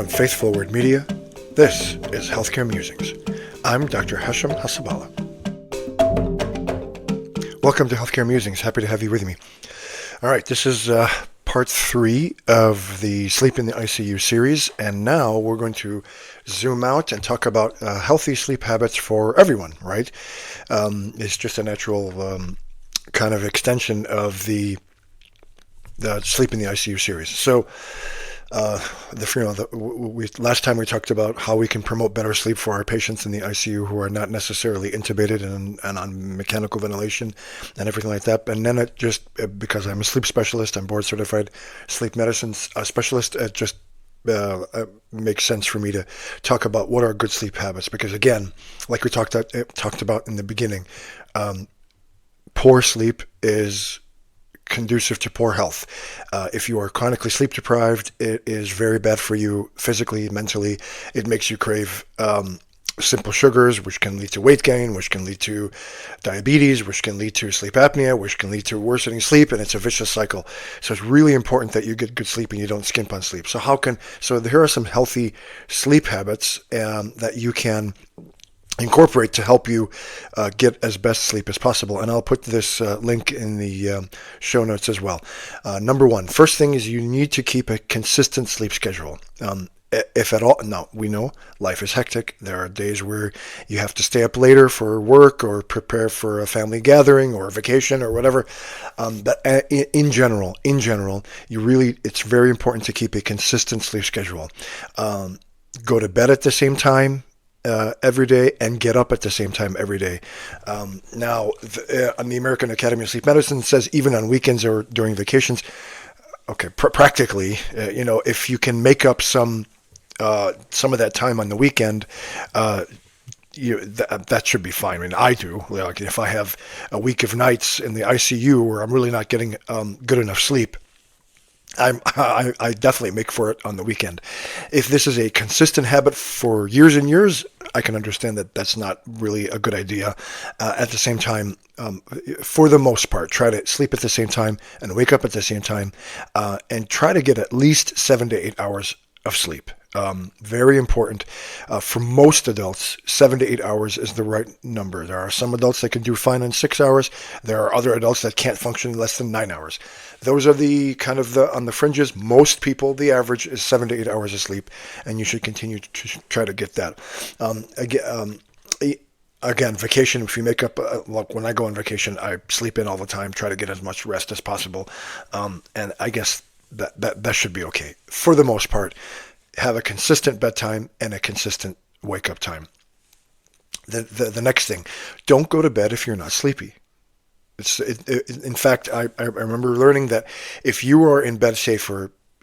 From Faith Forward Media, this is Healthcare Musings. I'm Dr. Hassaballa. Welcome to Healthcare Musings. Happy to have you with me. All right, this is part 3 of the Sleep in the ICU series, and now we're going to zoom out and talk about healthy sleep habits for everyone, right? It's just a natural kind of extension of the Sleep in the ICU series. So, last time we talked about how we can promote better sleep for our patients in the ICU who are not necessarily intubated and on mechanical ventilation and everything like that. And then because I'm a sleep specialist, I'm board certified sleep medicine specialist, it just makes sense for me to talk about what are good sleep habits. Because again, like we talked about in the beginning, poor sleep is conducive to poor health. If you are chronically sleep deprived, it is very bad for you physically, mentally. It makes you crave simple sugars, which can lead to weight gain, which can lead to diabetes, which can lead to sleep apnea, which can lead to worsening sleep, and it's a vicious cycle. So it's really important that you get good sleep and you don't skimp on sleep. So here are some healthy sleep habits that you can incorporate to help you get as best sleep as possible. And I'll put this link in the show notes as well. Number one, first thing is you need to keep a consistent sleep schedule. If at all, now we know life is hectic. There are days where you have to stay up later for work or prepare for a family gathering or a vacation or whatever. But in general, it's very important to keep a consistent sleep schedule. Go to bed at the same time every day and get up at the same time every day. Now, the American Academy of Sleep Medicine says even on weekends or during vacations. Okay, practically, if you can make up some of that time on the weekend, that should be fine. I mean, I do. Like if I have a week of nights in the ICU where I'm really not getting good enough sleep, I definitely make for it on the weekend. If this is a consistent habit for years and years, I can understand that that's not really a good idea. At the same time, for the most part, try to sleep at the same time and wake up at the same time, and try to get at least 7 to 8 hours of sleep. Very important. For most adults, 7 to 8 hours is the right number. There are some adults that can do fine in 6 hours. There are other adults that can't function in less than 9 hours. Those are on the fringes. Most people, the average is 7 to 8 hours of sleep, and you should continue to try to get that. Again, vacation, if you make up, look, when I go on vacation, I sleep in all the time, try to get as much rest as possible. And I guess that should be okay. For the most part, have a consistent bedtime and a consistent wake-up time. The next thing, don't go to bed if you're not sleepy. In fact, I remember learning that if you are in bed,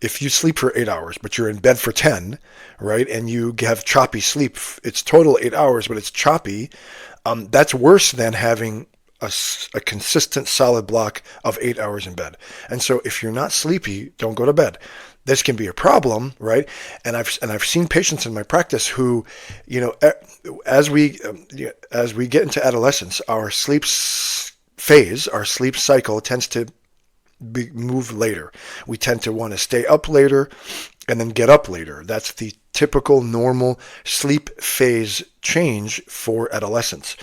if you sleep for 8 hours, but you're in bed for 10, right, and you have choppy sleep, it's total 8 hours, but it's choppy, that's worse than having a consistent solid block of 8 hours in bed. And so if you're not sleepy, don't go to bed. This can be a problem, right? And I've seen patients in my practice who, as we get into adolescence, our sleep phase, our sleep cycle tends to move later. We tend to want to stay up later and then get up later. That's the typical normal sleep phase change for adolescents.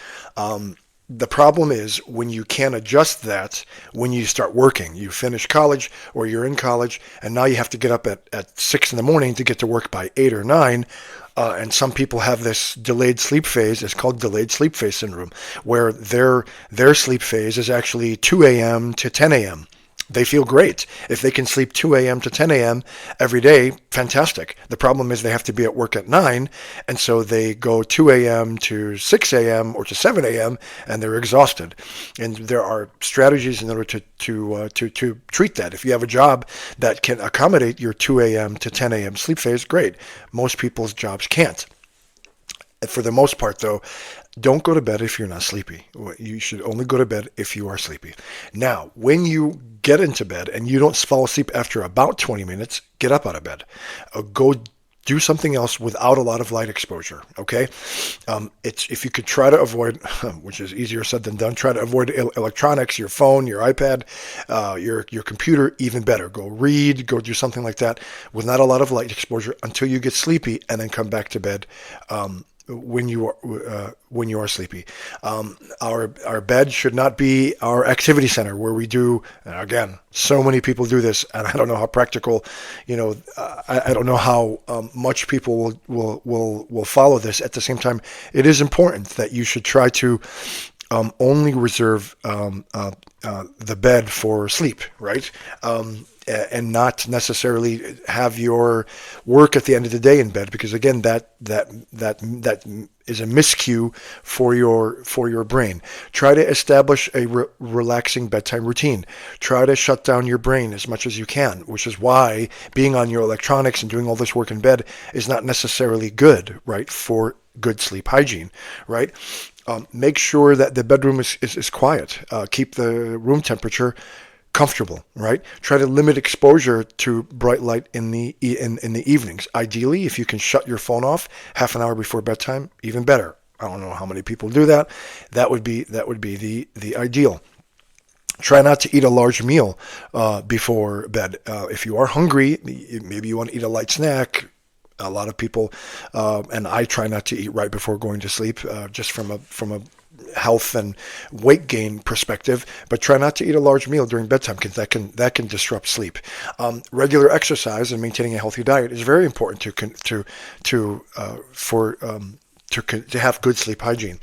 The problem is when you can't adjust that when you start working. You finish college or you're in college and now you have to get up at 6 in the morning to get to work by 8 or 9. And some people have this delayed sleep phase. It's called delayed sleep phase syndrome, where their sleep phase is actually 2 a.m. to 10 a.m. They feel great. If they can sleep 2 a.m. to 10 a.m. every day, fantastic. The problem is they have to be at work at 9, and so they go 2 a.m. to 6 a.m. or to 7 a.m., and they're exhausted. And there are strategies in order to treat that. If you have a job that can accommodate your 2 a.m. to 10 a.m. sleep phase, great. Most people's jobs can't. For the most part, though, don't go to bed if you're not sleepy. You should only go to bed if you are sleepy. Now, when you get into bed and you don't fall asleep after about 20 minutes, get up out of bed. Go do something else without a lot of light exposure. Okay, it's if you could try to avoid, which is easier said than done, try to avoid electronics, your phone, your iPad, your computer, even better. Go read, go do something like that with not a lot of light exposure until you get sleepy, and then come back to bed. When you are sleepy. Our bed should not be our activity center where we do. Again, so many people do this, and I don't know how practical. I don't know how much people will follow this. At the same time, it is important that you should try to only reserve the bed for sleep, right? And not necessarily have your work at the end of the day in bed, because again, that is a miscue for your brain. Try to establish a relaxing bedtime routine. Try to shut down your brain as much as you can, which is why being on your electronics and doing all this work in bed is not necessarily good, right, for good sleep hygiene, right? Make sure that the bedroom is quiet. Keep the room temperature comfortable, right? Try to limit exposure to bright light in the evenings. Ideally, if you can shut your phone off half an hour before bedtime, even better. I don't know how many people do that. That would be the ideal. Try not to eat a large meal before bed. If you are hungry, maybe you want to eat a light snack. A lot of people, and I try not to eat right before going to sleep, just from a health and weight gain perspective, but try not to eat a large meal during bedtime, because that can disrupt sleep. Regular exercise and maintaining a healthy diet is very important to have good sleep hygiene.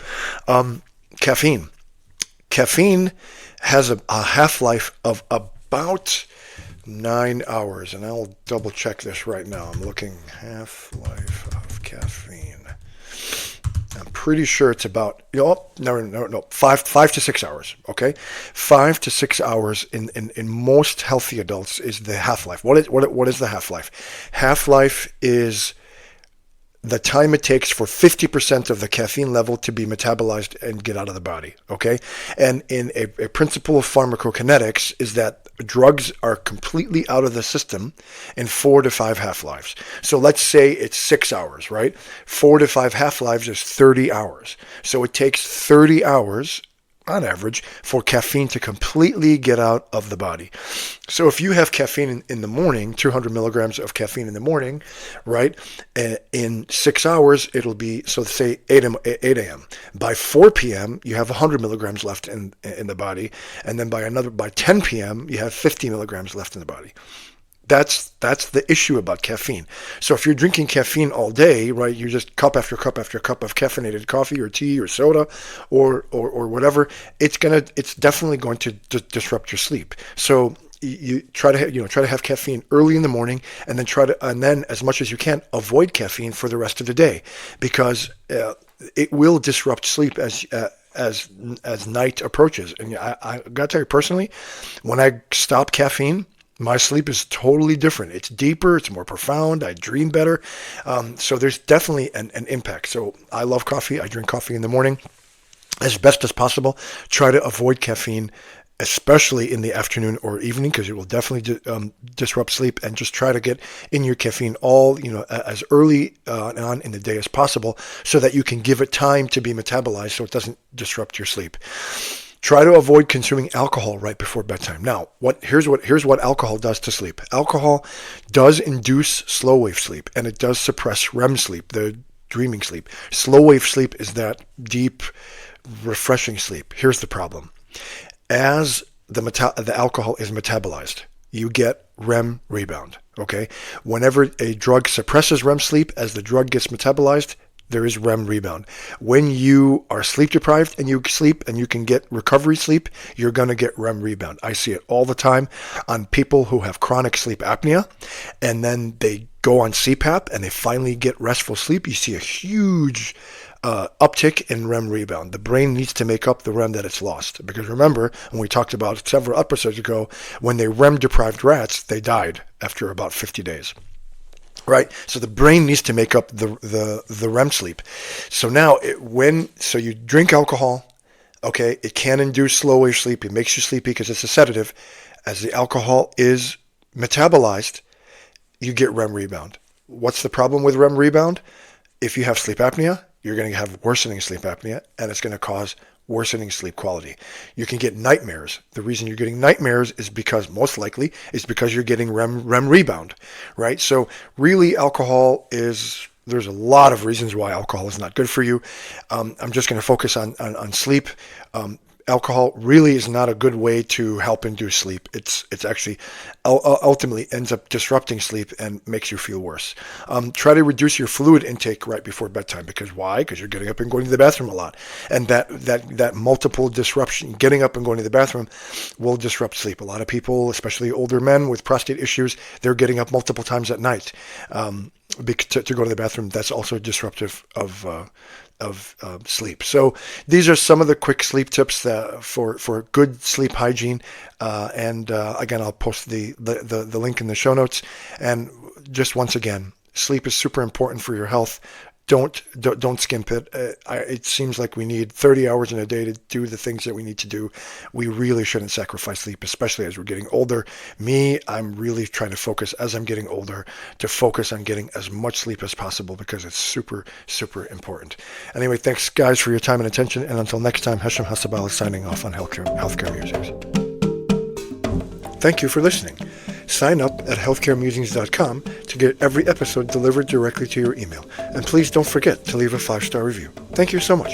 Caffeine has a half-life of about 9 hours, and I'll double check this right now. I'm looking half-life of caffeine. I'm pretty sure it's about no 5 to 6 hours. Okay, 5 to 6 hours in most healthy adults is the half-life. What is the half-life? Half-life is the time it takes for 50% of the caffeine level to be metabolized and get out of the body, okay? And in a principle of pharmacokinetics is that drugs are completely out of the system in 4 to 5 half-lives. So let's say it's 6 hours, right? 4 to 5 half-lives is 30 hours. So it takes 30 hours on average for caffeine to completely get out of the body. So if you have caffeine in the morning, 200 milligrams of caffeine in the morning, right, in 6 hours, it'll be, so say 8 a.m. By 4 p.m., you have 100 milligrams left in the body. And then by 10 p.m., you have 50 milligrams left in the body. That's the issue about caffeine. So if you're drinking caffeine all day, right, you're just cup after cup after cup of caffeinated coffee or tea or soda or whatever, it's definitely going to disrupt your sleep. So you try to have caffeine early in the morning, and then as much as you can avoid caffeine for the rest of the day, because it will disrupt sleep as night approaches. And I got to tell you personally, when I stop caffeine, my sleep is totally different. It's deeper. It's more profound. I dream better. So there's definitely an impact. So I love coffee. I drink coffee in the morning as best as possible. Try to avoid caffeine, especially in the afternoon or evening, because it will definitely disrupt sleep. And just try to get in your caffeine as early on in the day as possible, so that you can give it time to be metabolized, so it doesn't disrupt your sleep. Try to avoid consuming alcohol right before bedtime. Now, here's what alcohol does to sleep. Alcohol does induce slow wave sleep, and it does suppress REM sleep, the dreaming sleep. Slow wave sleep is that deep, refreshing sleep. Here's the problem. As the alcohol is metabolized, you get REM rebound. Okay? Whenever a drug suppresses REM sleep, as the drug gets metabolized, there is REM rebound. When you are sleep deprived and you sleep and you can get recovery sleep, you're going to get REM rebound. I see it all the time on people who have chronic sleep apnea, and then they go on CPAP and they finally get restful sleep. You see a huge uptick in REM rebound. The brain needs to make up the REM that it's lost. Because remember, when we talked about several episodes ago, when they REM deprived rats, they died after about 50 days. Right, so the brain needs to make up the REM sleep. So now, so you drink alcohol, okay, it can induce slow wave sleep. It makes you sleepy because it's a sedative. As the alcohol is metabolized, you get REM rebound. What's the problem with REM rebound? If you have sleep apnea, you're going to have worsening sleep apnea, and it's going to cause worsening sleep quality. You can get nightmares. The reason you're getting nightmares is because, most likely, is because you're getting REM rebound, right? So really, there's a lot of reasons why alcohol is not good for you. I'm just going to focus on sleep. Alcohol really is not a good way to help induce sleep. It's actually ultimately ends up disrupting sleep and makes you feel worse. Try to reduce your fluid intake right before bedtime. Because why? Because you're getting up and going to the bathroom a lot, and that multiple disruption, getting up and going to the bathroom, will disrupt sleep. A lot of people, especially older men with prostate issues, they're getting up multiple times at night to go to the bathroom. That's also disruptive of sleep. So these are some of the quick sleep tips for good sleep hygiene. And again, I'll post the link in the show notes. And just once again, sleep is super important for your health. Don't skimp it. It seems like we need 30 hours in a day to do the things that we need to do. We really shouldn't sacrifice sleep, especially as we're getting older. I'm really trying to focus as I'm getting older to focus on getting as much sleep as possible because it's super, super important. Anyway, thanks guys for your time and attention. And until next time, Hassaballa signing off on Healthcare Musings. Thank you for listening. Sign up at healthcaremusings.com to get every episode delivered directly to your email. And please don't forget to leave a 5-star review. Thank you so much.